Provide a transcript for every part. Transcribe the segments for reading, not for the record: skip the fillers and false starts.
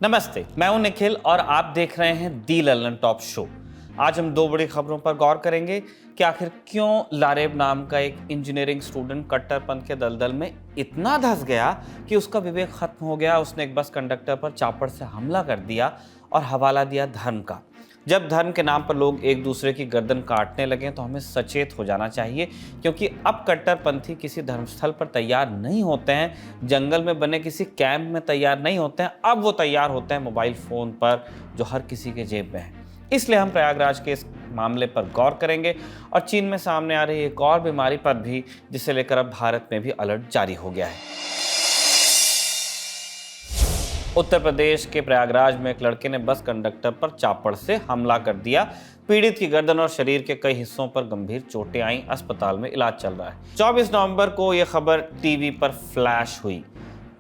नमस्ते, मैं हूं निखिल और आप देख रहे हैं दी लल्लन टॉप शो। आज हम दो बड़ी खबरों पर गौर करेंगे कि आखिर क्यों लारेब नाम का एक इंजीनियरिंग स्टूडेंट कट्टरपंथ के दलदल में इतना धंस गया कि उसका विवेक खत्म हो गया। उसने एक बस कंडक्टर पर चापड़ से हमला कर दिया और हवाला दिया धर्म का। जब धर्म के नाम पर लोग एक दूसरे की गर्दन काटने लगे तो हमें सचेत हो जाना चाहिए, क्योंकि अब कट्टरपंथी किसी धर्मस्थल पर तैयार नहीं होते हैं, जंगल में बने किसी कैंप में तैयार नहीं होते हैं। अब वो तैयार होते हैं मोबाइल फ़ोन पर, जो हर किसी के जेब में है। इसलिए हम प्रयागराज के इस मामले पर गौर करेंगे और चीन में सामने आ रही एक और बीमारी पर भी, जिसे लेकर अब भारत में भी अलर्ट जारी हो गया है। उत्तर प्रदेश के प्रयागराज में एक लड़के ने बस कंडक्टर पर चापड़ से हमला कर दिया। पीड़ित की गर्दन और शरीर के कई हिस्सों पर गंभीर चोटें आईं। अस्पताल में इलाज चल रहा है। 24 नवंबर को यह खबर टीवी पर फ्लैश हुई।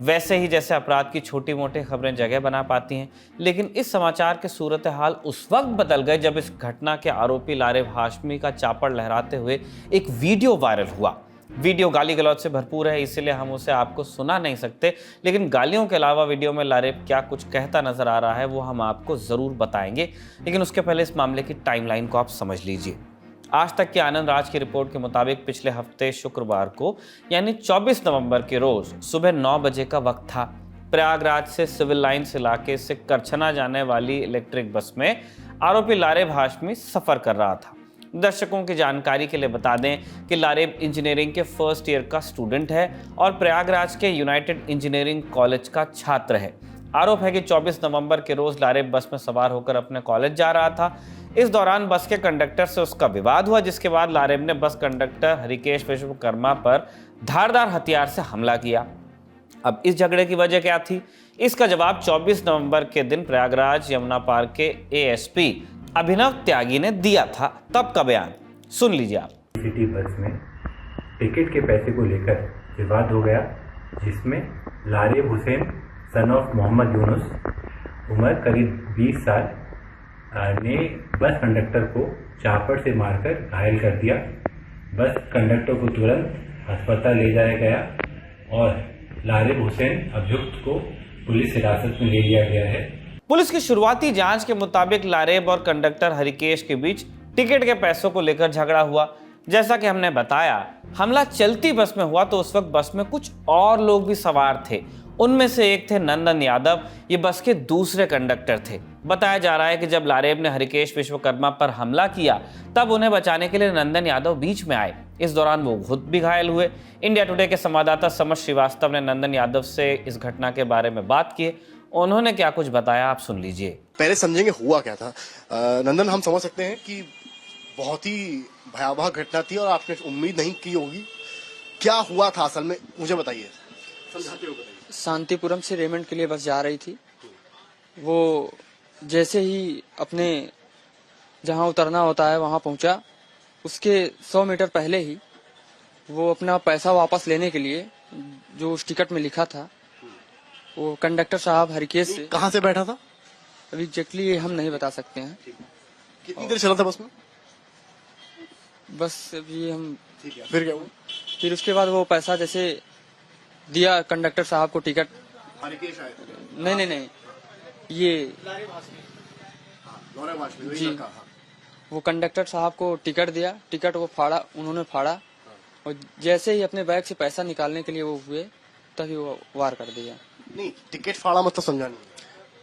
वैसे ही जैसे अपराध की छोटी मोटी खबरें जगह बना पाती हैं, लेकिन इस समाचार के सूरत हाल उस वक्त बदल गए जब इस घटना के आरोपी लारेब हाशमी का चापड़ लहराते हुए एक वीडियो वायरल हुआ। वीडियो गाली गलौज से भरपूर है, इसलिए हम उसे आपको सुना नहीं सकते, लेकिन गालियों के अलावा वीडियो में लारेब क्या कुछ कहता नजर आ रहा है वो हम आपको जरूर बताएंगे। लेकिन उसके पहले इस मामले की टाइमलाइन को आप समझ लीजिए। आज तक के आनंद राज की रिपोर्ट के मुताबिक पिछले हफ्ते शुक्रवार को यानी 24 नवंबर के रोज सुबह 9 बजे का वक्त था। प्रयागराज से सिविल लाइन्स इलाके से करछना जाने वाली इलेक्ट्रिक बस में आरोपी लारेब हाशमी सफर कर रहा था। दर्शकों की जानकारी के लिए बता दें कि लारेब इंजीनियरिंग के फर्स्ट ईयर का स्टूडेंट है और प्रयागराज के यूनाइटेड इंजीनियरिंग कॉलेज का छात्र है। आरोप है कि 24 नवंबर के रोज लारेब बस में सवार होकर अपने कॉलेज जा रहा था। इस दौरान बस के कंडक्टर से उसका विवाद हुआ, जिसके बाद लारेब ने बस कंडक्टर हरिकेश विश्वकर्मा पर धारदार हथियार से हमला किया। अब इस झगड़े की वजह क्या थी, इसका जवाब 24 नवंबर के दिन प्रयागराज यमुना पार्क के एएसपी अभिनव त्यागी ने दिया था। तब का बयान सुन लीजिए आप। सिटी बस में टिकट के पैसे को लेकर विवाद हो गया, जिसमें लारेब हुसैन सन ऑफ मोहम्मद यूनुस उम्र करीब 20 साल ने बस कंडक्टर को चापड़ से मारकर घायल कर दिया। बस कंडक्टर को तुरंत अस्पताल ले जाया गया और लारेब हुसैन अभियुक्त को पुलिस हिरासत में ले लिया गया है। पुलिस की शुरुआती जांच के मुताबिक लारेब और कंडक्टर हरिकेश के बीच टिकट के पैसों को लेकर झगड़ा हुआ। जैसा कि हमने बताया, हमला चलती बस में हुआ तो उस वक्त बस में कुछ और लोग भी सवार थे। उनमें से एक थे नंदन यादव, ये बस के दूसरे कंडक्टर थे। बताया जा रहा है कि जब लारेब ने हरिकेश विश्वकर्मा पर हमला किया तब उन्हें बचाने के लिए नंदन यादव बीच में आए। इस दौरान वो खुद भी घायल हुए। इंडिया टुडे के संवाददाता समर श्रीवास्तव ने नंदन यादव से इस घटना के बारे में बात की। उन्होंने क्या कुछ बताया, आप सुन लीजिए। पहले समझेंगे हुआ क्या था। नंदन, हम समझ सकते हैं कि बहुत ही भयावह घटना थी और आपने उम्मीद नहीं की होगी। क्या हुआ था असल में, मुझे बताइए, समझाते हुए बताइए। शांतिपुरम से रेमंड के लिए बस जा रही थी। वो जैसे ही अपने जहां उतरना होता है वहां पहुंचा, उसके 100 मीटर पहले ही वो अपना पैसा वापस लेने के लिए जो उस टिकट में लिखा था, वो कंडक्टर साहब हरिकेश से कहाँ से बैठा था अभी एग्जैक्टली हम नहीं बता सकते हैं। कितनी देर चला था बस में? बस अभी हम ठीक है, फिर क्या हुआ? फिर उसके बाद वो पैसा जैसे दिया कंडक्टर साहब को, टिकट हरिकेश आए थे? नहीं, ये जी, वो कंडक्टर साहब को टिकट दिया, टिकट वो फाड़ा, उन्होंने फाड़ा और जैसे ही अपने बैग से पैसा निकालने के लिए वो हुए तभी वो वार कर दिया। नहीं, टिकट फाड़ा मतलब समझा नहीं।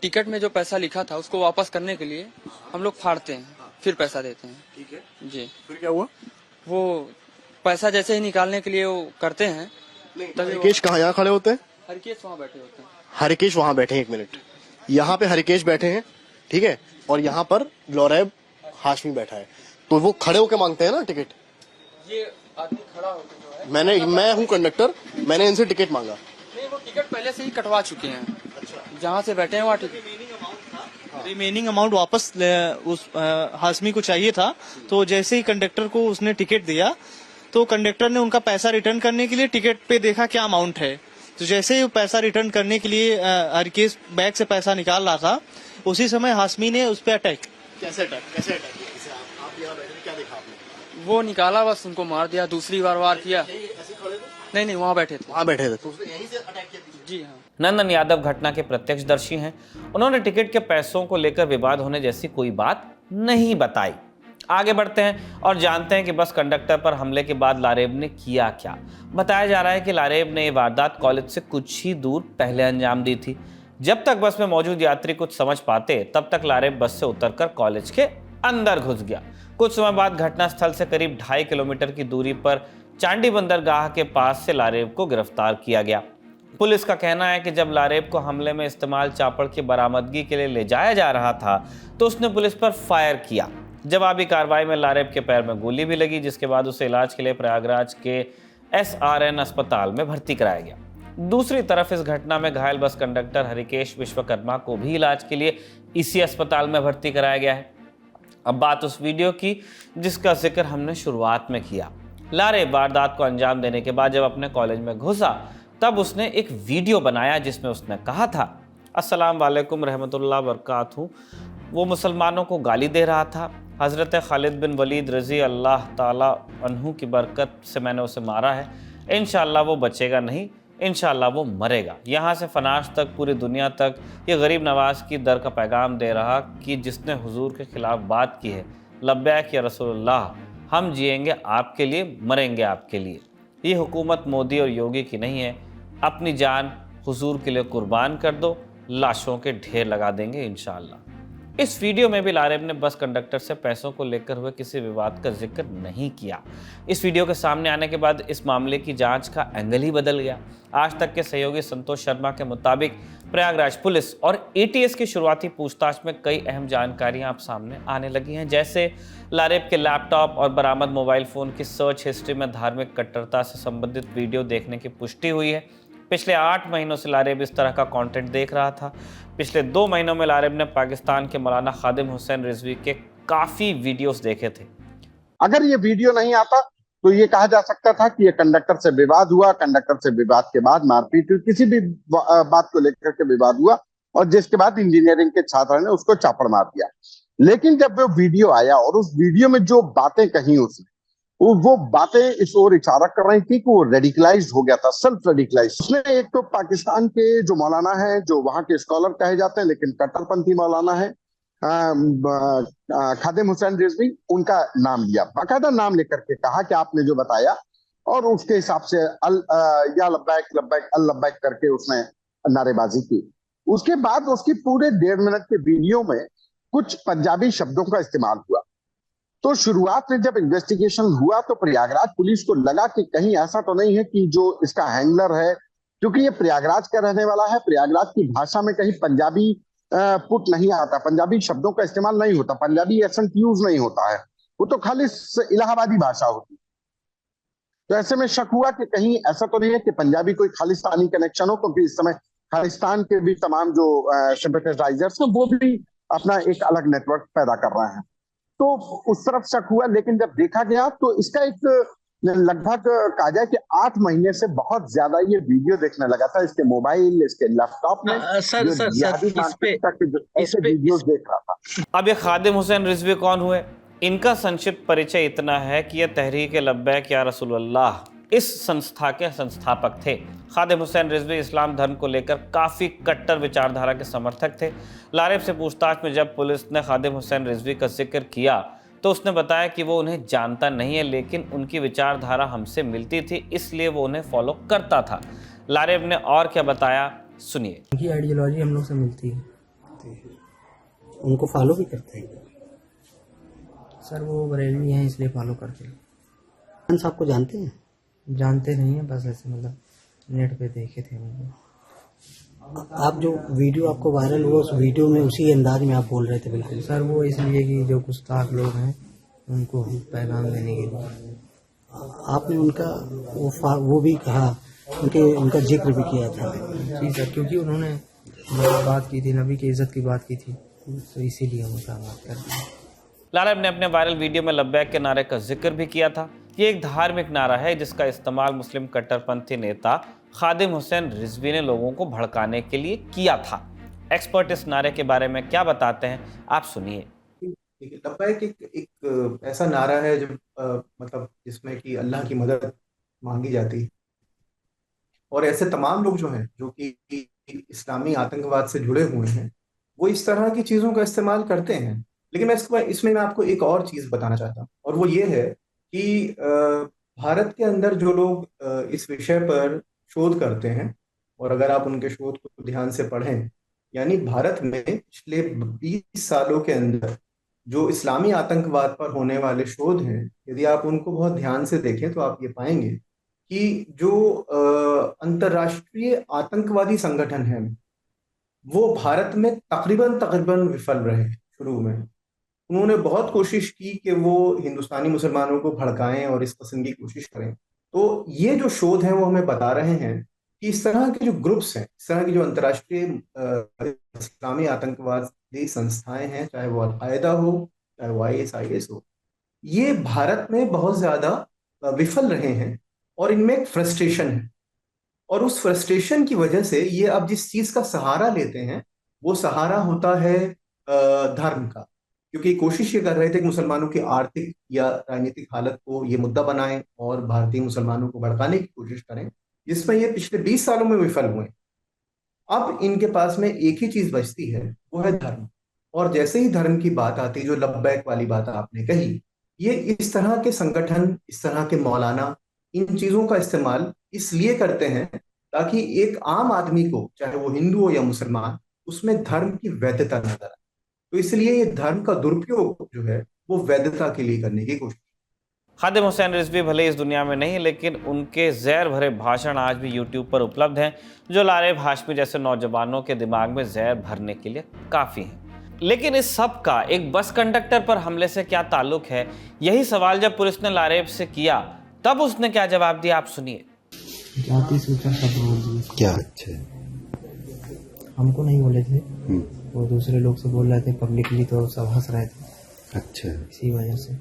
टिकट में जो पैसा लिखा था उसको वापस करने के लिए हम लोग फाड़ते हैं, फिर पैसा देते हैं। ठीक है जी। फिर क्या हुआ? वो पैसा जैसे ही निकालने के लिए वो करते हैं तभी हरिकेश कहाँ, यहाँ खड़े होते हैं? हरिकेश वहाँ बैठे होते हैं। हरिकेश वहाँ बैठे हैं, 1 मिनट, यहाँ पे हरिकेश बैठे हैं, ठीक है, और यहाँ पर लारेब हाशमी बैठा है। तो वो खड़े होकर मांगते हैं ना टिकट। ये आदमी खड़ा होकर जो है, मैं हूँ कंडक्टर, मैंने इनसे टिकट मांगा। नहीं, वो टिकट पहले से ही कटवा चुके हैं। अच्छा। जहाँ से बैठे हैं वहाँ रिमेनिंग अमाउंट वापस उस हाशमी को चाहिए था। तो जैसे ही कंडक्टर को उसने टिकट दिया तो कंडक्टर ने उनका पैसा रिटर्न करने के लिए टिकट पे देखा क्या अमाउंट है। तो जैसे ही पैसा रिटर्न करने के लिए हरिकेश बैग से पैसा निकाल रहा था, उसी समय हाशमी ने उस पर अटैक। कैसे अटैक? आप यहाँ बैठे क्या देखा आपने? वो निकाला, बस उनको मार दिया। दूसरी बार वार किया। नहीं, वहाँ बैठे थे। वहां बैठे थे तो उसने यहीं से अटैक किया? जी हाँ। नंदन यादव घटना के प्रत्यक्षदर्शी हैं। उन्होंने टिकट के पैसों को लेकर विवाद होने जैसी कोई बात नहीं बताई। आगे बढ़ते हैं और जानते हैं कि बस कंडक्टर पर हमले के बाद लारेब ने किया क्या। बताया जा रहा है कि लारेब ने ये वारदात कॉलेज से कुछ ही दूर पहले अंजाम दी थी। जब तक बस में मौजूद यात्री कुछ समझ पाते, तब तक लारेब बस से उतरकर कॉलेज के अंदर घुस गया। कुछ समय बाद घटनास्थल से करीब 2.5 किलोमीटर की दूरी पर चांडी बंदरगाह के पास से लारेब को गिरफ्तार किया गया। पुलिस का कहना है कि जब लारेब को हमले में इस्तेमाल चापड़ की बरामदगी के लिए ले जाया जा रहा था, तो उसने पुलिस पर फायर किया। जवाबी कार्रवाई में लारेब के पैर में गोली भी लगी, जिसके बाद उसे इलाज के लिए प्रयागराज के SRN अस्पताल में भर्ती कराया गया। दूसरी तरफ इस घटना में घायल बस कंडक्टर हरिकेश विश्वकर्मा को भी इलाज के लिए इसी अस्पताल में भर्ती कराया गया है। अब बात उस वीडियो की जिसका जिक्र हमने शुरुआत में किया। लारेब वारदात को अंजाम देने के बाद जब अपने कॉलेज में घुसा, तब उसने एक वीडियो बनाया जिसमें उसने कहा था, अस्सलाम वालेकुम रहमतुल्लाह बरकातहू। वो मुसलमानों को गाली दे रहा था। हज़रत खालिद बिन वलीद रज़ी अल्लाह ताला अन्हु की बरकत से मैंने उसे मारा है। इंशाअल्लाह वो बचेगा नहीं, इंशाअल्लाह वो मरेगा। यहाँ से फनाश तक पूरी दुनिया तक ये गरीब नवाज की दर का पैगाम दे रहा कि जिसने हुजूर के खिलाफ बात की है, लब्बैक या रसूलुल्लाह, हम जिएंगे आपके लिए, मरेंगे आपके लिए। ये हुकूमत मोदी और योगी की नहीं है। अपनी जान हुजूर के लिए कुर्बान कर दो, लाशों के ढेर लगा देंगे इंशाअल्लाह। इस वीडियो में भी लारेब ने बस कंडक्टर से पैसों को लेकर हुए किसी विवाद का जिक्र नहीं किया। इस वीडियो के सामने आने के बाद इस मामले की जांच का एंगल ही बदल गया। आज तक के सहयोगी संतोष शर्मा के मुताबिक प्रयागराज पुलिस और ATS की शुरुआती पूछताछ में कई अहम जानकारियां अब सामने आने लगी हैं। जैसे लारेब के लैपटॉप और बरामद मोबाइल फ़ोन की सर्च हिस्ट्री में धार्मिक कट्टरता से संबंधित वीडियो देखने की पुष्टि हुई है। पिछले 8 महीनों से लारेब इस तरह का कंटेंट देख रहा था। पिछले 2 महीनों में लारेब ने पाकिस्तान के मौलाना खादिम हुसैन रिजवी के काफ़ी वीडियोस देखे थे। अगर ये वीडियो नहीं आता तो ये कहा जा सकता था कि ये कंडक्टर से विवाद हुआ, कंडक्टर से विवाद के बाद मारपीट हुई, किसी भी बात को लेकर के विवाद हुआ और जिसके बाद इंजीनियरिंग के छात्र ने उसको चापड़ मार दिया। लेकिन जब वो वीडियो आया और उस वीडियो में जो बातें कही उसने, वो बातें इस ओर इशारा कर रही थी कि वो रेडिकलाइज्ड हो गया था, सेल्फ रेडिकलाइज्ड। उसने एक तो पाकिस्तान के जो मौलाना है, जो वहां के स्कॉलर कहे जाते हैं लेकिन कट्टरपंथी मौलाना है, खादिम हुसैन रिजवी, उनका नाम लिया, बाकायदा नाम लेकर के कहा कि आपने जो बताया, और उसके हिसाब से या लब्बैक लब्बैक अल लब्बैक करके उसने नारेबाजी की। उसके बाद उसकी पूरे 1.5 मिनट के वीडियो में कुछ पंजाबी शब्दों का इस्तेमाल हुआ। तो शुरुआत में जब इन्वेस्टिगेशन हुआ तो प्रयागराज पुलिस को लगा कि कहीं ऐसा तो नहीं है कि जो इसका हैंडलर है, क्योंकि ये प्रयागराज का रहने वाला है, प्रयागराज की भाषा में कहीं पंजाबी पुट नहीं आता, पंजाबी शब्दों का इस्तेमाल नहीं होता, पंजाबी एसेंट यूज नहीं होता है, वो तो खाली इलाहाबादी भाषा होती। तो ऐसे में शक हुआ कि कहीं ऐसा तो नहीं है कि पंजाबी कोई खालिस्तानी कनेक्शन हो, क्योंकि इस समय खालिस्तान के भी तमाम जो सिंपैथाइजर्स हैं वो भी अपना एक अलग नेटवर्क पैदा कर रहे हैं। तो उस तरफ शक हुआ, लेकिन जब देखा गया तो इसका एक लगभग कहा जाए कि 8 महीने से बहुत ज्यादा ये वीडियो देखने लगा था, इसके मोबाइल, इसके लैपटॉप में सर ऐसे वीडियोस देख रहा था। अब ये खादिम हुसैन रिजवी कौन हुए? इनका संक्षिप्त परिचय इतना है कि यह तहरीक लब्बैक या रसूलुल्लाह इस संस्था के संस्थापक थे। खादिम हुसैन रिजवी इस्लाम धर्म को लेकर काफ़ी कट्टर विचारधारा के समर्थक थे। लारेब से पूछताछ में जब पुलिस ने खादिम हुसैन रिजवी का जिक्र किया तो उसने बताया कि वो उन्हें जानता नहीं है, लेकिन उनकी विचारधारा हमसे मिलती थी, इसलिए वो उन्हें फॉलो करता था। लारेब ने और क्या बताया, सुनिए। उनकी आइडियोलॉजी हम लोग से मिलती है, उनको फॉलो भी करते हैं सर। वो बरेलवी हैं इसलिए फॉलो करते हैं। खान साहब को जानते हैं? जानते नहीं है, बस ऐसे मतलब नेट पे देखे थे उनको। आप जो वीडियो आपको वायरल हुआ उस वीडियो में उसी अंदाज में आप बोल रहे थे? बिल्कुल सर, वो इसलिए कि जो गुस्ताख लोग हैं उनको पैगाम देने के लिए आपने उनका वो भी कहा, उनका जिक्र भी किया था। जी सर, क्योंकि उन्होंने बात की थी, नबी की इज्जत की बात की थी, तो इसीलिए हम उनका बात करते हैं। लारेब ने अपने वायरल वीडियो में लब्बैक के नारे का जिक्र भी किया था। ये एक धार्मिक नारा है जिसका इस्तेमाल मुस्लिम कट्टरपंथी नेता खादिम हुसैन रिजवी ने लोगों को भड़काने के लिए किया था। एक्सपर्ट इस नारे के बारे में क्या बताते हैं, आप सुनिए। देखिए, लब्बैक एक एक ऐसा नारा है जो मतलब जिसमें कि अल्लाह की मदद मांगी जाती है, और ऐसे तमाम लोग जो हैं जो कि इस्लामी आतंकवाद से जुड़े हुए हैं, वो इस तरह की चीज़ों का इस्तेमाल करते हैं। लेकिन इसमें मैं आपको एक और चीज़ बताना चाहता हूँ, और वो ये है कि भारत के अंदर जो लोग इस विषय पर शोध करते हैं, और अगर आप उनके शोध को ध्यान से पढ़ें, यानी भारत में पिछले 20 सालों के अंदर जो इस्लामी आतंकवाद पर होने वाले शोध हैं, यदि आप उनको बहुत ध्यान से देखें तो आप ये पाएंगे कि जो अंतर्राष्ट्रीय आतंकवादी संगठन हैं, वो भारत में तकरीबन तकरीबन विफल रहे शुरू में। उन्होंने बहुत कोशिश की कि वो हिंदुस्तानी मुसलमानों को भड़काएं और इस किस्म की कोशिश करें। तो ये जो शोध हैं वो हमें बता रहे हैं कि इस तरह के जो ग्रुप्स हैं, इस तरह की जो अंतर्राष्ट्रीय इस्लामी आतंकवादी संस्थाएं हैं, चाहे वो अलकायदा हो, चाहे वो ISIS हो, ये भारत में बहुत ज्यादा विफल रहे हैं, और इनमें एक फ्रस्ट्रेशन है। और उस फ्रस्ट्रेशन की वजह से ये अब जिस चीज का सहारा लेते हैं, वो सहारा होता है धर्म का, क्योंकि कोशिश ये कर रहे थे कि मुसलमानों की आर्थिक या राजनीतिक हालत को ये मुद्दा बनाएं और भारतीय मुसलमानों को भड़काने की कोशिश करें, जिसमें ये पिछले 20 सालों में विफल हुए। अब इनके पास में एक ही चीज बचती है, वो है धर्म। और जैसे ही धर्म की बात आती, जो लब्बैक वाली बात आपने कही, ये इस तरह के संगठन, इस तरह के मौलाना इन चीजों का इस्तेमाल इसलिए करते हैं ताकि एक आम आदमी को, चाहे वो हिंदू हो या मुसलमान, उसमें धर्म की वैधता नजर आए। तो इसलिए ये धर्म का दुरुपयोग जो है वो वैधता के लिए करने की कोशिश। खादिम हुसैन रिजवी भले इस दुनिया में नहीं, लेकिन उनके जहर भरे भाषण आज भी यूट्यूब पर उपलब्ध हैं, जो लारेब हाशमी जैसे नौजवानों के दिमाग में जहर भरने के लिए काफ़ी हैं। लेकिन इस सब का एक बस कंडक्टर पर हमले से क्या ताल्लुक है? यही सवाल जब पुलिस ने लारेब से किया, तब उसने क्या जवाब दिया, आप सुनिए। जाति सूचना शब्द बोल दिए। क्या? अच्छा। हमको नहीं बोले थे, वो दूसरे लोग से बोल रहे थे पब्लिकली, तो सब हंस रहे थे। अच्छा। इसी वजह से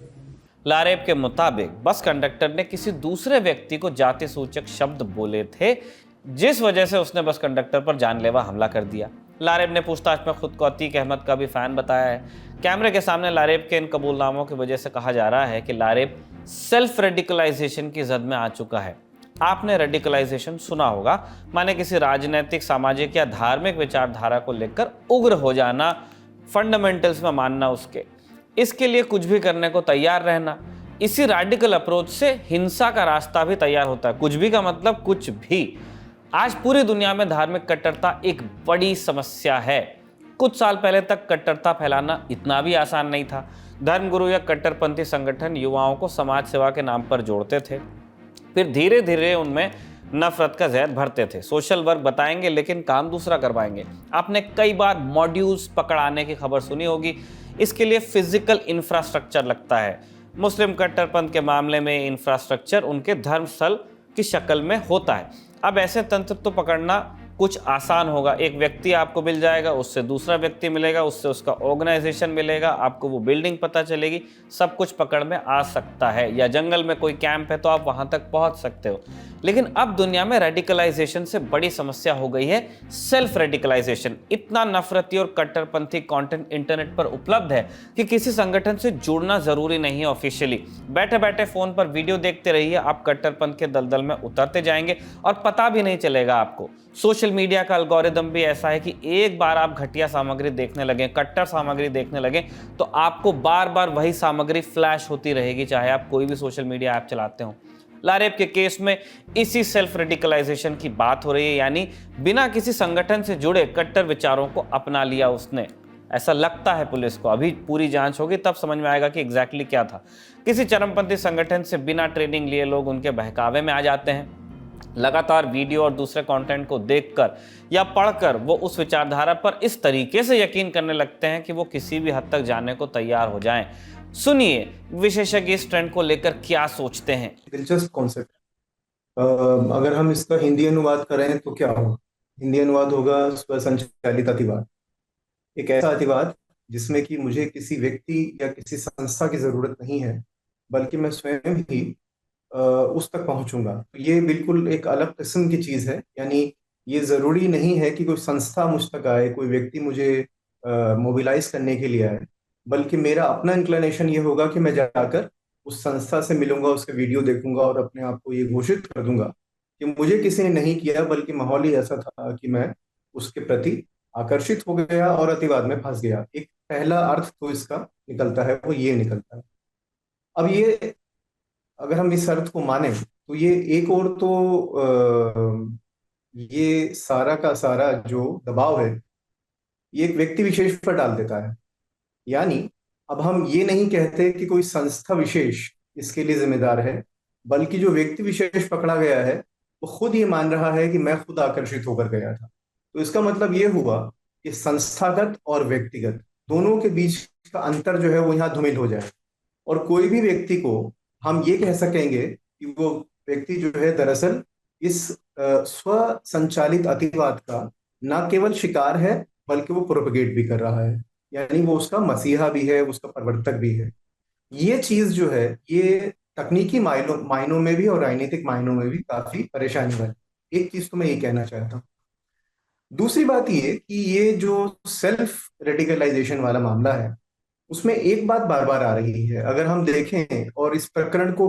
लारेब के मुताबिक बस कंडक्टर ने किसी दूसरे व्यक्ति को जाति सूचक शब्द बोले थे, जिस वजह से उसने बस कंडक्टर पर जानलेवा हमला कर दिया। लारेब ने पूछताछ में खुद को अतीक अहमद का भी फैन बताया है। कैमरे के सामने लारेब के इन कबूलनामों की वजह से कहा जा रहा है कि लारेब सेल्फ रेडिकलाइजेशन की जद में आ चुका है। आपने रेडिकलाइजेशन सुना होगा, माने किसी राजनीतिक, सामाजिक या धार्मिक विचारधारा को लेकर उग्र हो जाना, फंडामेंटल्स में मानना उसके, इसके लिए कुछ भी करने को तैयार रहना। इसी रेडिकल अप्रोच से हिंसा का रास्ता भी तैयार होता है। कुछ भी का मतलब कुछ भी। आज पूरी दुनिया में धार्मिक कट्टरता एक बड़ी समस्या है। कुछ साल पहले तक कट्टरता फैलाना इतना भी आसान नहीं था। धर्मगुरु या कट्टरपंथी संगठन युवाओं को समाज सेवा के नाम पर जोड़ते थे, फिर धीरे धीरे उनमें नफरत का जहर भरते थे। सोशल वर्क बताएंगे लेकिन काम दूसरा करवाएंगे। आपने कई बार मॉड्यूल्स पकड़ाने की खबर सुनी होगी। इसके लिए फिजिकल इंफ्रास्ट्रक्चर लगता है। मुस्लिम कट्टरपंथ के मामले में इंफ्रास्ट्रक्चर उनके धर्मस्थल की शक्ल में होता है। अब ऐसे तंत्र तो पकड़ना कुछ आसान होगा। एक व्यक्ति आपको मिल जाएगा, उससे दूसरा व्यक्ति मिलेगा, उससे उसका ऑर्गेनाइजेशन मिलेगा, आपको वो बिल्डिंग पता चलेगी, सब कुछ पकड़ में आ सकता है। या जंगल में कोई कैंप है तो आप वहां तक पहुंच सकते हो। लेकिन अब दुनिया में रेडिकलाइजेशन से बड़ी समस्या हो गई है सेल्फ रेडिकलाइजेशन। इतना नफरती और कट्टरपंथी कंटेंट इंटरनेट पर उपलब्ध है कि किसी संगठन से जुड़ना जरूरी नहीं है। ऑफिशियली बैठे बैठे फोन पर वीडियो देखते रहिए, आप कट्टरपंथ के दलदल में उतरते जाएंगे और पता भी नहीं चलेगा आपको। सोशल मीडिया का एल्गोरिदम भी ऐसा है कि एक बार आप घटिया सामग्री देखने लगे, कट्टर सामग्री देखने लगे, तो आपको बार बार वही सामग्री फ्लैश होती रहेगी, चाहे आप कोई भी सोशल मीडिया ऐप चलाते हो। लारेब के केस में इसी सेल्फ रेडिकलाइजेशन की बात हो रही है, यानी बिना किसी संगठन से जुड़े कट्टर विचारों को अपना लिया उसने। ऐसा लगता है पुलिस को। अभी पूरी जांच होगी तब समझ में आएगा कि एग्जैक्टली क्या था। किसी चरमपंथी संगठन से बिना ट्रेनिंग लिए लोग उनके बहकावे में आ जाते हैं। लगातार वीडियो और दूसरे कंटेंट को देखकर या पढ़कर वो उस विचारधारा पर इस तरीके से यकीन करने लगते हैं कि वो किसी भी हद तक जाने को तैयार हो जाएं। सुनिए विशेषज्ञ इस ट्रेंड को लेकर क्या सोचते हैं। दिलचस्प कॉन्सेप्ट। अगर हम इसका हिंदी अनुवाद करें तो क्या होगा? हिंदी अनुवाद होगा स्वसंचालित अतिवाद। एक ऐसा अतिवाद जिसमें कि मुझे किसी व्यक्ति या किसी संस्था की जरूरत नहीं है, बल्कि मैं स्वयं ही उस तक पहुंचूंगा। तो ये बिल्कुल एक अलग किस्म की चीज है। यानी ये जरूरी नहीं है कि कोई संस्था मुझ तक आए, कोई व्यक्ति मुझे मोबिलाइज करने के लिए आए, बल्कि मेरा अपना इंक्लिनेशन ये होगा कि मैं जाकर उस संस्था से मिलूंगा, उसके वीडियो देखूंगा और अपने आप को ये घोषित कर दूंगा कि मुझे किसी ने नहीं किया, बल्कि माहौल ही ऐसा था कि मैं उसके प्रति आकर्षित हो गया और अतिवाद में फंस गया। एक पहला अर्थ तो इसका निकलता है, वो ये निकलता है। अब ये, अगर हम इस अर्थ को माने तो ये एक और तो ये सारा का सारा जो दबाव है ये एक व्यक्ति विशेष पर डाल देता है। यानी अब हम ये नहीं कहते कि कोई संस्था विशेष इसके लिए जिम्मेदार है, बल्कि जो व्यक्ति विशेष पकड़ा गया है वो खुद ये मान रहा है कि मैं खुद आकर्षित होकर गया था। तो इसका मतलब ये हुआ कि संस्थागत और व्यक्तिगत दोनों के बीच का अंतर जो है वो यहाँ धूमिल हो जाए, और कोई भी व्यक्ति को हम ये कह सकेंगे कि वो व्यक्ति जो है दरअसल इस स्व संचालित अतिवाद का न केवल शिकार है, बल्कि वो प्रोपगेट भी कर रहा है। यानी वो उसका मसीहा भी है, उसका प्रवर्तक भी है। ये चीज जो है ये तकनीकी मायनों में भी और राजनीतिक मायनों में भी काफी परेशानी वाली। एक चीज तो मैं ये कहना चाहता हूँ। दूसरी बात ये कि ये जो सेल्फ रेडिकलाइजेशन वाला मामला है उसमें एक बात बार बार आ रही है। अगर हम देखें और इस प्रकरण को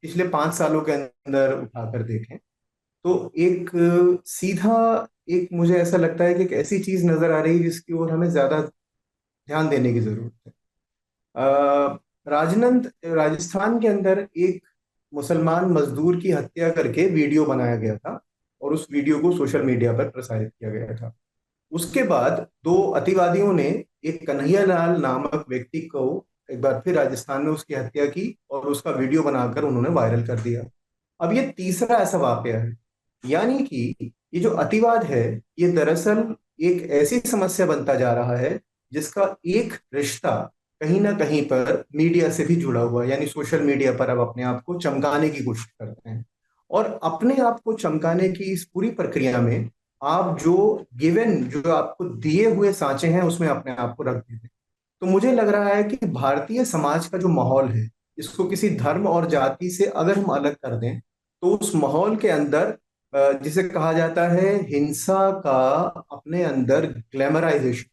पिछले 5 सालों के अंदर उठाकर देखें तो एक सीधा एक मुझे ऐसा लगता है कि एक ऐसी चीज नजर आ रही है जिसकी ओर हमें ज्यादा ध्यान देने की जरूरत है। राजस्थान के अंदर एक मुसलमान मजदूर की हत्या करके वीडियो बनाया गया था और उस वीडियो को सोशल मीडिया पर प्रसारित किया गया था। उसके बाद 2 अतिवादियों ने एक कन्हैयालाल नामक व्यक्ति को एक बार फिर राजस्थान में उसकी हत्या की और उसका वीडियो बनाकर उन्होंने वायरल कर दिया। अब ये तीसरा ऐसा वाकया है। यानी कि ये जो अतिवाद है ये दरअसल एक ऐसी समस्या बनता जा रहा है जिसका एक रिश्ता कहीं ना कहीं पर मीडिया से भी जुड़ा हुआ है। यानी सोशल मीडिया पर अब अपने आप को चमकाने की कोशिश करते हैं, और अपने आप को चमकाने की इस पूरी प्रक्रिया में आप जो गिवन जो आपको दिए हुए सांचे हैं उसमें अपने आप को रख देते हैं। तो मुझे लग रहा है कि भारतीय समाज का जो माहौल है इसको किसी धर्म और जाति से अगर हम अलग कर दें तो उस माहौल के अंदर जिसे कहा जाता है हिंसा का अपने अंदर ग्लैमराइजेशन,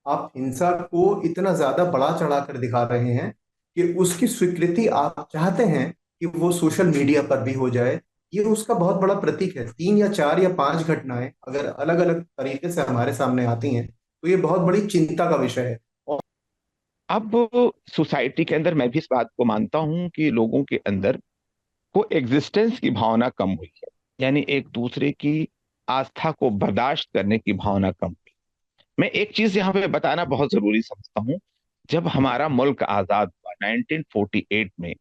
आप हिंसा को इतना ज्यादा बढ़ा चढ़ा कर दिखा रहे हैं कि उसकी स्वीकृति आप चाहते हैं कि वो सोशल मीडिया पर भी हो जाए। ये उसका बहुत बड़ा प्रतीक है। 3 या 4 या 5 घटनाएं अगर अलग अलग तरीके से हमारे सामने आती हैं तो ये बहुत बड़ी चिंता का विषय है। अब सोसाइटी के अंदर मैं भी इस बात को मानता हूं कि लोगों के अंदर को एग्जिस्टेंस की भावना कम हुई है, यानी एक दूसरे की आस्था को बर्दाश्त करने की भावना कम हुई। मैं एक चीज यहाँ पे बताना बहुत जरूरी समझता हूँ। जब हमारा मुल्क आजाद हुआ 1948 में,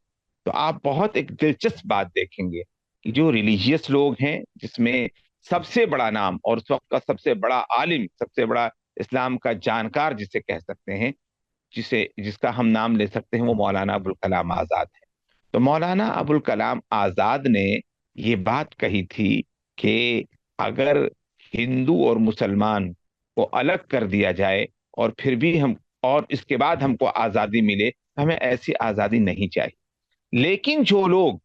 तो आप बहुत एक दिलचस्प बात देखेंगे कि जो रिलीजियस लोग हैं, जिसमें सबसे बड़ा नाम और उस वक्त का सबसे बड़ा आलिम, सबसे बड़ा इस्लाम का जानकार जिसे कह सकते हैं, जिसका हम नाम ले सकते हैं, वो मौलाना अबुल कलाम आजाद है। तो मौलाना अबुल कलाम आजाद ने ये बात कही थी कि अगर हिंदू और मुसलमान को अलग कर दिया जाए और फिर भी हम और इसके बाद हमको आजादी मिले, तो हमें ऐसी आजादी नहीं चाहिए। लेकिन जो लोग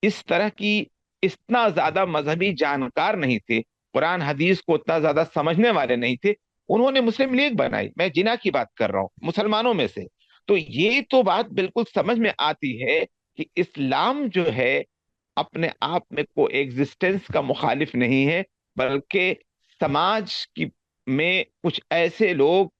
इस तरह की इतना ज्यादा मजहबी जानकार नहीं थे, कुरान हदीस को उतना ज्यादा समझने वाले नहीं थे, उन्होंने मुस्लिम लीग बनाई। मैं जिना की बात कर रहा हूं, मुसलमानों में से। तो ये तो बात बिल्कुल समझ में आती है कि इस्लाम जो है अपने आप में को एग्जिस्टेंस का मुखालिफ नहीं है, बल्कि समाज की में कुछ ऐसे लोग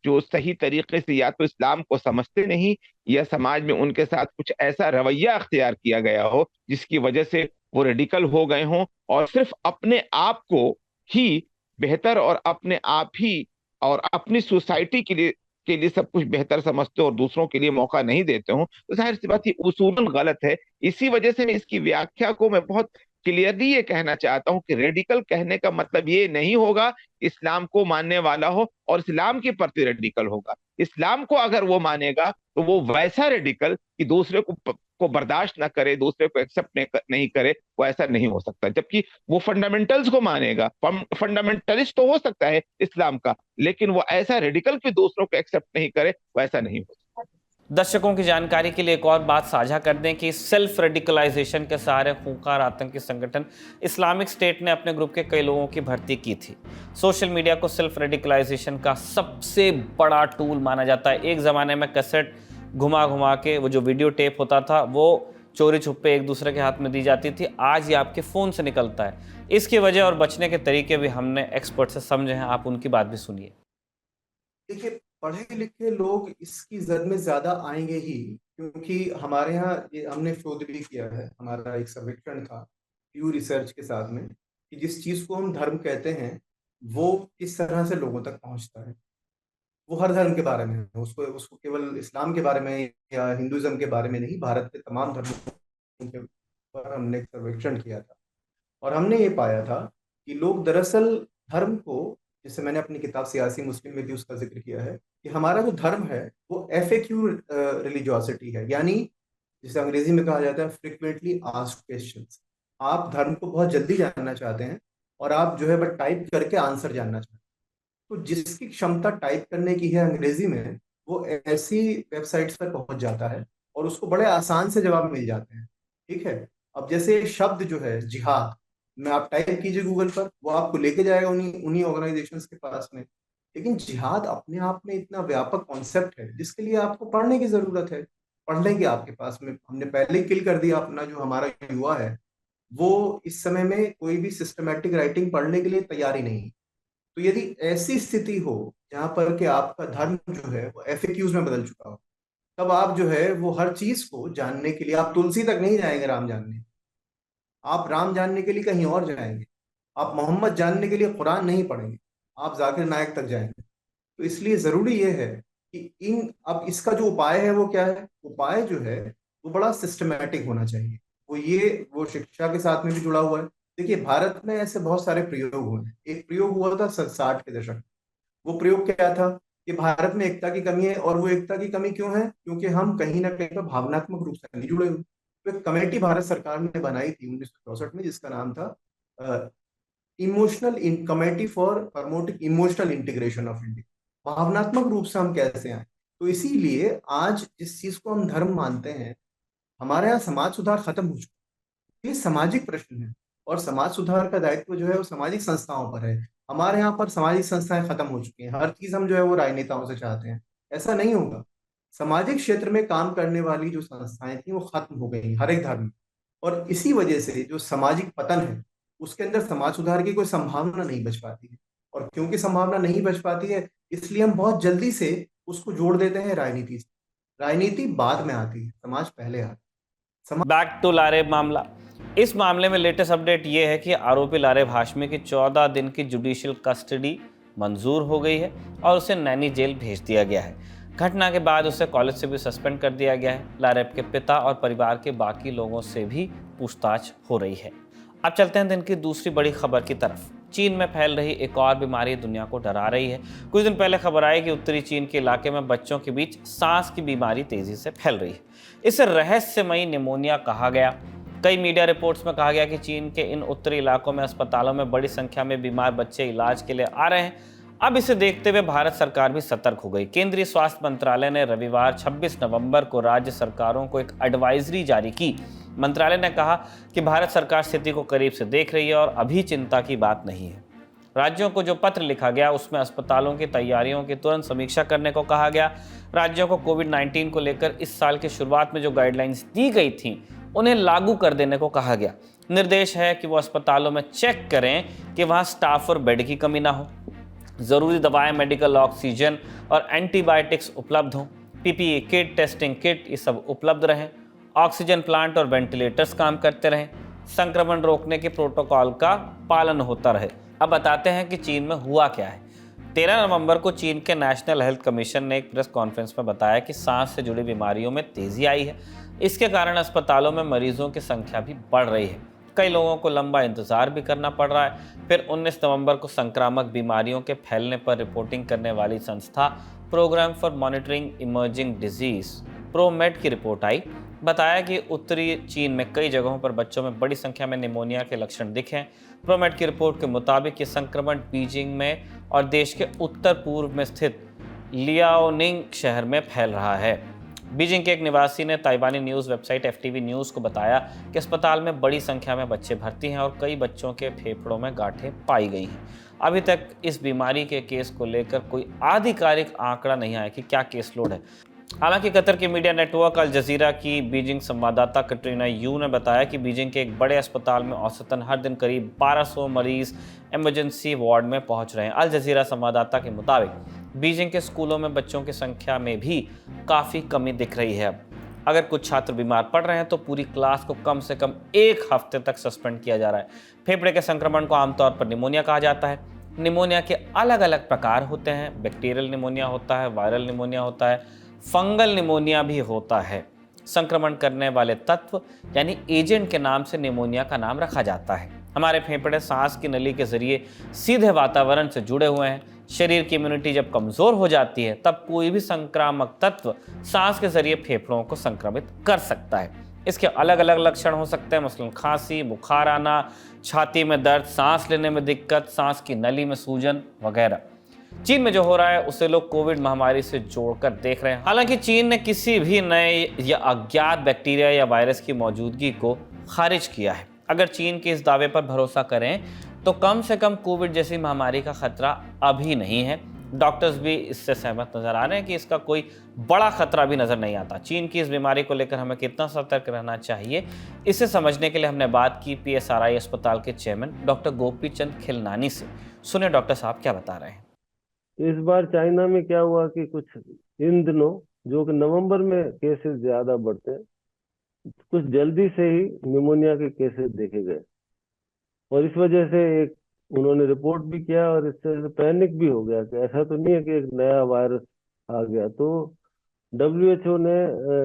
जो सही तरीके से या तो इस्लाम को समझते नहीं, या समाज में उनके साथ कुछ ऐसा रवैया अख्तियार किया गया हो जिसकी वजह से वो रेडिकल हो गए हों और सिर्फ अपने आप को ही बेहतर और अपने आप ही और अपनी सोसाइटी के लिए सब कुछ बेहतर समझते हो और दूसरों के लिए मौका नहीं देते हो। तो जाहिर सी बात ये उसूलन गलत है। इसी वजह से मैं इसकी व्याख्या को मैं बहुत क्लियरली ये कहना चाहता हूं कि रेडिकल कहने का मतलब ये नहीं होगा इस्लाम को मानने वाला हो और इस्लाम के प्रति रेडिकल होगा। इस्लाम को अगर वो मानेगा तो वो वैसा रेडिकल कि दूसरे को बर्दाश्त ना करे, दूसरे को एक्सेप्ट नहीं करे, वो ऐसा नहीं हो सकता। जबकि वो फंडामेंटल्स को मानेगा, फंडामेंटलिस्ट तो हो सकता है इस्लाम का, लेकिन वो ऐसा रेडिकल कि दूसरों को एक्सेप्ट नहीं करे, वैसा नहीं हो सकता। दर्शकों की जानकारी के लिए एक और बात साझा कर दें कि सेल्फ रेडिकलाइजेशन के सहारे खूंखार आतंकी संगठन इस्लामिक स्टेट ने अपने ग्रुप के कई लोगों की भर्ती की थी। सोशल मीडिया को सेल्फ रेडिकलाइजेशन का सबसे बड़ा टूल माना जाता है। एक ज़माने में कैसेट घुमा घुमा के वो जो वीडियो टेप होता था वो चोरी छुपे एक दूसरे के हाथ में दी जाती थी, आज ये आपके फ़ोन से निकलता है। इसकी वजह और बचने के तरीके भी हमने एक्सपर्ट से समझे हैं, आप उनकी बात भी सुनिए। देखिए, पढ़े लिखे लोग इसकी जद में ज्यादा आएंगे ही, क्योंकि हमारे यहाँ ये हमने शोध भी किया है, हमारा एक सर्वेक्षण था प्यू रिसर्च के साथ में, कि जिस चीज को हम धर्म कहते हैं वो किस तरह से लोगों तक पहुंचता है। वो हर धर्म के बारे में है, उसको उसको केवल इस्लाम के बारे में या हिंदुइज्म के बारे में नहीं, भारत के तमाम धर्मों के ऊपर हमने एक सर्वेक्षण किया था और हमने ये पाया था कि लोग दरअसल धर्म को, जैसे मैंने अपनी किताब सियासी मुस्लिम में भी उसका जिक्र किया है, कि हमारा जो धर्म है वो FAQ रिलीजियोसिटी है, यानी जिसे अंग्रेजी में कहा जाता है फ्रिक्वेंटली आस्क्ड क्वेश्चंस। आप धर्म को बहुत जल्दी जानना चाहते हैं और आप जो है बस टाइप करके आंसर जानना चाहते हैं। तो जिसकी क्षमता टाइप करने की है अंग्रेजी में, वो ऐसी वेबसाइट्स पर पहुंच जाता है और उसको बड़े आसान से जवाब मिल जाते हैं। ठीक है, अब जैसे शब्द जो है जिहाद में आप टाइप कीजिए गूगल पर, वो आपको लेके जाएगा उन्हीं उन्हीं ऑर्गेनाइजेशंस के पास में। लेकिन जिहाद अपने आप में इतना व्यापक कॉन्सेप्ट है जिसके लिए आपको पढ़ने की जरूरत है। पढ़ लेंगे आपके पास में, हमने पहले ही किल कर दिया अपना जो हमारा युवा है, वो इस समय में कोई भी सिस्टमेटिक राइटिंग पढ़ने के लिए तैयार ही नहीं। तो यदि ऐसी स्थिति हो जहां पर कि आपका धर्म जो है वो FAQs में बदल चुका हो, तब आप जो है वो हर चीज को जानने के लिए, आप तुलसी तक नहीं जाएंगे राम जानने, आप राम जानने के लिए कहीं और जाएंगे, आप मोहम्मद जानने के लिए कुरान नहीं पढ़ेंगे, आप जाकिर नायक तक जाएंगे। तो इसलिए जरूरी ये है कि अब इसका जो उपाय है वो क्या है, उपाय जो है वो बड़ा सिस्टमैटिक होना चाहिए। वो शिक्षा के साथ में भी जुड़ा हुआ है। देखिए, भारत में ऐसे बहुत सारे प्रयोग हुए हैं। एक प्रयोग हुआ था 60 के दशक। वो प्रयोग क्या था कि भारत में एकता की कमी है, और वो एकता की कमी क्यों है, क्योंकि हम कहीं ना कहीं पर भावनात्मक रूप से नहीं जुड़े हुए। तो एक कमेटी भारत सरकार ने बनाई थी 1964 में, जिसका नाम था committee for promoting emotional integration of India. भावनात्मक रूप से हम कैसे आए। तो इसीलिए आज जिस चीज को हम धर्म मानते हैं, हमारे यहाँ समाज सुधार खत्म हो चुका है। ये सामाजिक प्रश्न है और समाज सुधार का दायित्व जो है वो सामाजिक संस्थाओं पर है। हमारे यहाँ पर सामाजिक संस्थाएं खत्म हो चुकी हैं। हर चीज हम जो है वो राजनेताओं से चाहते हैं। ऐसा नहीं होगा। सामाजिक क्षेत्र में काम करने वाली जो संस्थाएं थी वो खत्म हो गई हर एक धर्म में, और इसी वजह से जो सामाजिक पतन है उसके अंदर समाज सुधार की कोई संभावना नहीं बच पाती है। और क्योंकि संभावना नहीं बच पाती है, इसलिए हम बहुत जल्दी से उसको जोड़ देते हैं राजनीति से। राजनीति बाद में आती है, समाज पहले आता है। बैक टू लारेब मामला। इस मामले में लेटेस्ट अपडेट ये है कि आरोपी लारेब हाशमी की 14 दिन की जुडिशियल कस्टडी मंजूर हो गई है और उसे नैनी जेल भेज दिया गया है। घटना के बाद उसे कॉलेज से भी सस्पेंड कर दिया गया है। लारेब के पिता और परिवार के बाकी लोगों से भी पूछताछ हो रही है। अब चलते हैं दिन की दूसरी बड़ी खबर की तरफ। चीन में फैल रही एक और बीमारी दुनिया को डरा रही है। कुछ दिन पहले खबर आई कि उत्तरी चीन के इलाके में बच्चों के बीच सांस की बीमारी तेजी से फैल रही है। इसे रहस्यमयी निमोनिया कहा गया। कई मीडिया रिपोर्ट्स में कहा गया कि चीन के इन उत्तरी इलाकों में अस्पतालों में बड़ी संख्या में बीमार बच्चे इलाज के लिए आ रहे हैं। अब इसे देखते हुए भारत सरकार भी सतर्क हो गई। केंद्रीय स्वास्थ्य मंत्रालय ने रविवार 26 नवंबर को राज्य सरकारों को एक एडवाइजरी जारी की। मंत्रालय ने कहा कि भारत सरकार स्थिति को करीब से देख रही है और अभी चिंता की बात नहीं है। राज्यों को जो पत्र लिखा गया उसमें अस्पतालों की तैयारियों की तुरंत समीक्षा करने को कहा गया। राज्यों को कोविड-19 को लेकर इस साल की शुरुआत में जो गाइडलाइंस दी गई थीं उन्हें लागू कर देने को कहा गया। निर्देश है कि वो अस्पतालों में चेक करें कि वहाँ स्टाफ और बेड की कमी ना हो, ज़रूरी दवाएं, मेडिकल ऑक्सीजन और एंटीबायोटिक्स उपलब्ध हों, PPE किट, टेस्टिंग किट ये सब उपलब्ध रहें, ऑक्सीजन प्लांट और वेंटिलेटर्स काम करते रहें, संक्रमण रोकने के प्रोटोकॉल का पालन होता रहे। अब बताते हैं कि चीन में हुआ क्या है। 13 नवंबर को चीन के नेशनल हेल्थ कमीशन ने एक प्रेस कॉन्फ्रेंस में बताया कि सांस से जुड़ी बीमारियों में तेजी आई है। इसके कारण अस्पतालों में मरीजों की संख्या भी बढ़ रही है। कई लोगों को लंबा इंतजार भी करना पड़ रहा है। फिर 19 नवंबर को संक्रामक बीमारियों के फैलने पर रिपोर्टिंग करने वाली संस्था program for monitoring emerging disease ProMED की रिपोर्ट आई। बताया कि उत्तरी चीन में कई जगहों पर बच्चों में बड़ी संख्या में निमोनिया के लक्षण दिखे। प्रोमेड की रिपोर्ट के मुताबिक ये संक्रमण बीजिंग में और देश के उत्तर पूर्व में स्थित लियाओनिंग शहर में फैल रहा है। बीजिंग के एक निवासी ने ताइवानी न्यूज़ वेबसाइट FTV न्यूज़ को बताया कि अस्पताल में बड़ी संख्या में बच्चे भर्ती हैं और कई बच्चों के फेफड़ों में गांठें पाई गई हैं। अभी तक इस बीमारी के केस को लेकर कोई आधिकारिक आंकड़ा नहीं आया कि क्या केस लोड है। हालांकि कतर के मीडिया नेटवर्क अल जजीरा की बीजिंग संवाददाता कैटरीना यू ने बताया कि बीजिंग के एक बड़े अस्पताल में औसतन हर दिन करीब 1200 मरीज इमरजेंसी वार्ड में पहुंच रहे हैं। अल जजीरा संवाददाता के मुताबिक बीजिंग के स्कूलों में बच्चों की संख्या में भी काफ़ी कमी दिख रही है। अगर कुछ छात्र बीमार पड़ रहे हैं तो पूरी क्लास को कम से कम 1 हफ्ते तक सस्पेंड किया जा रहा है। फेफड़े के संक्रमण को आमतौर पर निमोनिया कहा जाता है। निमोनिया के अलग अलग प्रकार होते हैं। बैक्टीरियल निमोनिया होता है, वायरल निमोनिया होता है, फंगल निमोनिया भी होता है। संक्रमण करने वाले तत्व यानी एजेंट के नाम से निमोनिया का नाम रखा जाता है। हमारे फेफड़े सांस की नली के जरिए सीधे वातावरण से जुड़े हुए हैं। शरीर की इम्यूनिटी जब कमजोर हो जाती है तब कोई भी संक्रामक तत्व सांस के जरिए फेफड़ों को संक्रमित कर सकता है। इसके अलग अलग लक्षण हो सकते हैं, मसलन खांसी, बुखार आना, छाती में दर्द, सांस लेने में दिक्कत, सांस की नली में सूजन वगैरह। चीन में जो हो रहा है उसे लोग कोविड महामारी से जोड़कर देख रहे हैं। हालांकि चीन ने किसी भी नए या अज्ञात बैक्टीरिया या वायरस की मौजूदगी को खारिज किया है। अगर चीन के इस दावे पर भरोसा करें तो कम से कम कोविड जैसी महामारी का खतरा अभी नहीं है। डॉक्टर्स भी इससे सहमत नजर आ रहे हैं कि इसका कोई बड़ा खतरा भी नजर नहीं आता। चीन की इस बीमारी को लेकर हमें कितना सतर्क रहना चाहिए, इसे समझने के लिए हमने बात की PSRI अस्पताल के चेयरमैन डॉक्टर गोपी चंद खिलनानी से। सुनिए डॉक्टर साहब क्या बता रहे हैं। इस बार चाइना में क्या हुआ कि कुछ इन दिनों जो कि नवंबर में केसेस ज्यादा बढ़ते हैं, कुछ जल्दी से ही निमोनिया के केसेस देखे गए और इस वजह से एक उन्होंने रिपोर्ट भी किया और इससे पैनिक भी हो गया कि ऐसा तो नहीं है कि एक नया वायरस आ गया। तो WHO ने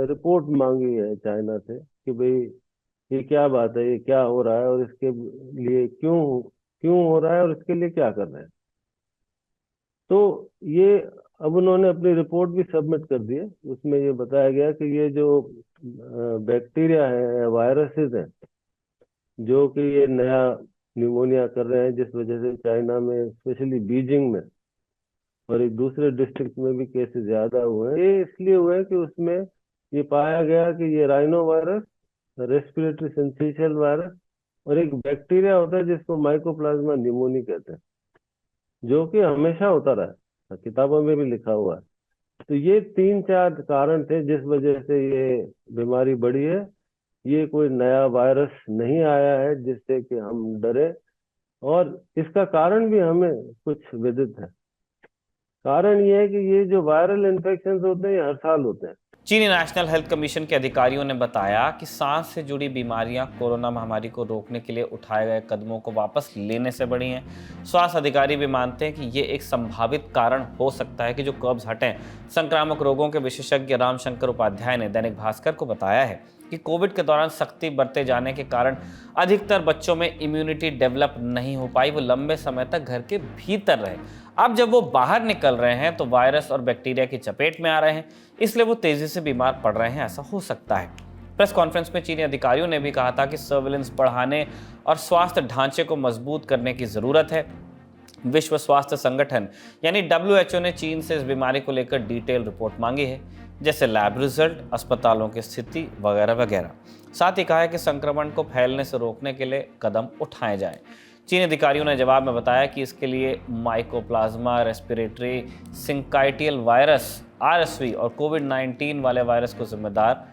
रिपोर्ट मांगी है चाइना से कि भाई ये क्या बात है, ये क्या हो रहा है और इसके लिए क्यों क्यों हो रहा है और इसके लिए क्या कर रहे हैं। तो ये अब उन्होंने अपनी रिपोर्ट भी सबमिट कर दी है। उसमें ये बताया गया कि ये जो बैक्टीरिया है, वायरसेस हैं, जो कि ये नया निमोनिया कर रहे हैं, जिस वजह से चाइना में स्पेशली बीजिंग में और एक दूसरे डिस्ट्रिक्ट में भी केसेस ज्यादा हुए हैं। ये इसलिए हुए हैं कि उसमें ये पाया गया कि ये राइनो वायरस, रेस्पिरेटरी सिंथेशियल वायरस और एक बैक्टीरिया होता है जिसको माइकोप्लाज्मा निमोनी कहते हैं, जो कि हमेशा होता रहा है, किताबों में भी लिखा हुआ है। तो ये 3-4 कारण थे जिस वजह से ये बीमारी बढ़ी है। ये कोई नया वायरस नहीं आया है जिससे कि हम डरे, और इसका कारण भी हमें कुछ विदित है। कारण ये है कि ये जो वायरल इन्फेक्शन होते हैं ये हर साल होते हैं। चीनी नेशनल हेल्थ कमीशन के अधिकारियों ने बताया कि सांस से जुड़ी बीमारियां कोरोना महामारी को रोकने के लिए उठाए गए कदमों को वापस लेने से बढ़ी हैं। स्वास्थ्य अधिकारी भी मानते हैं कि ये एक संभावित कारण हो सकता है कि जो कर्ब्स हटें। संक्रामक रोगों के विशेषज्ञ रामशंकर उपाध्याय ने दैनिक भास्कर को बताया है कि कोविड के दौरान सख्ती बरते जाने के कारण अधिकतर बच्चों में इम्यूनिटी डेवलप नहीं हो पाई, वो लंबे समय तक घर के भीतर रहे। अब जब वो बाहर निकल रहे हैं तो वायरस और बैक्टीरिया की चपेट में आ रहे हैं, इसलिए वो तेजी से बीमार पड़ रहे हैं, ऐसा हो सकता है। प्रेस कॉन्फ्रेंस में चीनी अधिकारियों ने भी कहा था कि सर्विलेंस बढ़ाने और स्वास्थ्य ढांचे को मजबूत करने की जरूरत है। विश्व स्वास्थ्य संगठन यानी WHO ने चीन से इस बीमारी को लेकर डिटेल रिपोर्ट मांगी है, जैसे लैब रिजल्ट, अस्पतालों की स्थिति वगैरह वगैरह। साथ ही कहा है कि संक्रमण को फैलने से रोकने के लिए कदम उठाए जाएं। चीनी अधिकारियों ने जवाब में बताया कि इसके लिए mycoplasma respiratory syncytial virus RSV और कोविड-19 वाले वायरस को जिम्मेदार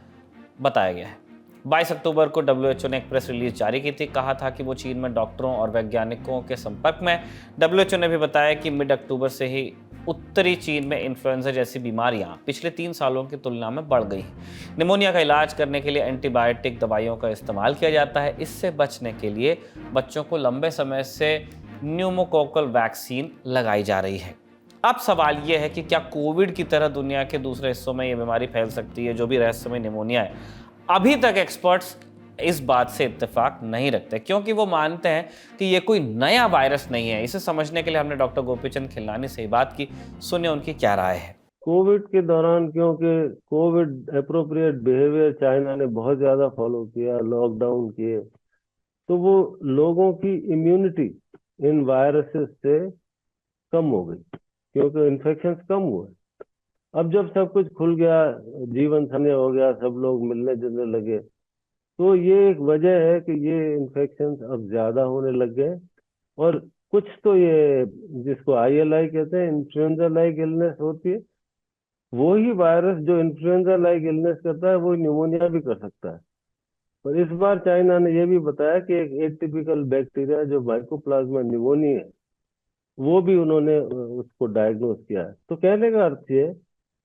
बताया गया है। 22 अक्टूबर को WHO ने एक प्रेस रिलीज जारी की थी। कहा था कि वो चीन में डॉक्टरों और वैज्ञानिकों के संपर्क में। WHO ने भी बताया कि मिड अक्टूबर से ही उत्तरी चीन में इन्फ्लुएंजा जैसी बीमारियां पिछले 3 सालों की तुलना में बढ़ गई हैं। निमोनिया का इलाज करने के लिए एंटीबायोटिक दवाइयों का इस्तेमाल किया जाता है। इससे बचने के लिए बच्चों को लंबे समय से न्यूमोकोकल वैक्सीन लगाई जा रही है। अब सवाल यह है कि क्या कोविड की तरह दुनिया के दूसरे हिस्सों में ये बीमारी फैल सकती है, जो भी रहस्यमय निमोनिया है। अभी तक एक्सपर्ट्स इस बात से इत्तेफाक नहीं रखते, क्योंकि वो मानते हैं कि ये कोई नया वायरस नहीं है। इसे समझने के लिए हमने डॉक्टर गोपीचंद खिलनानी से बात की। सुनिए उनकी क्या राय है। कोविड के दौरान क्योंकि कोविड एप्रोप्रिएट बिहेवियर चाइना ने बहुत ज्यादा फॉलो किया, लॉकडाउन किए, तो वो लोगों की इम्यूनिटी इन वायरसेस से कम हो गई, क्योंकि इन्फेक्शन कम हुए। अब जब सब कुछ खुल गया, जीवन सामान्य हो गया, सब लोग मिलने जुलने लगे, तो ये एक वजह है कि ये इन्फेक्शन अब ज्यादा होने लग गए। और कुछ तो ये जिसको ILI कहते हैं, इन्फ्लुएंजा लाइक इलनेस होती है, वो ही वायरस जो इन्फ्लुएंजा लाइक इलनेस करता है वो न्यूमोनिया भी कर सकता है। और इस बार चाइना ने ये भी बताया कि एक एटिपिकल बैक्टीरिया जो माइकोप्लाज्मा न्यूमोनी है, वो भी उन्होंने उसको डायग्नोज किया है। तो कहने का अर्थ ये,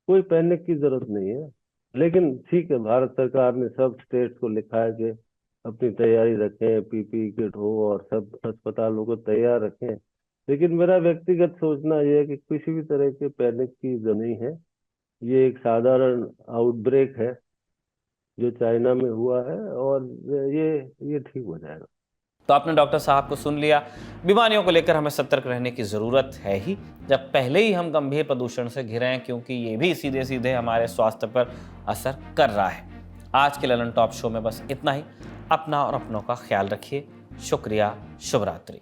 कोई पैनिक की जरूरत नहीं है। लेकिन ठीक है, भारत सरकार ने सब स्टेट्स को लिखा है कि अपनी तैयारी रखें, PPE किट हो और सब अस्पतालों को तैयार रखें। लेकिन मेरा व्यक्तिगत सोचना यह है कि किसी भी तरह के पैनिक की जरूरत नहीं है। ये एक साधारण आउटब्रेक है जो चाइना में हुआ है, और ये ठीक हो जाएगा। तो आपने डॉक्टर साहब को सुन लिया। बीमारियों को लेकर हमें सतर्क रहने की ज़रूरत है ही, जब पहले ही हम गंभीर प्रदूषण से घिरे हैं, क्योंकि ये भी सीधे सीधे हमारे स्वास्थ्य पर असर कर रहा है। आज के ललन टॉप शो में बस इतना ही। अपना और अपनों का ख्याल रखिए। शुक्रिया। शुभ रात्रि।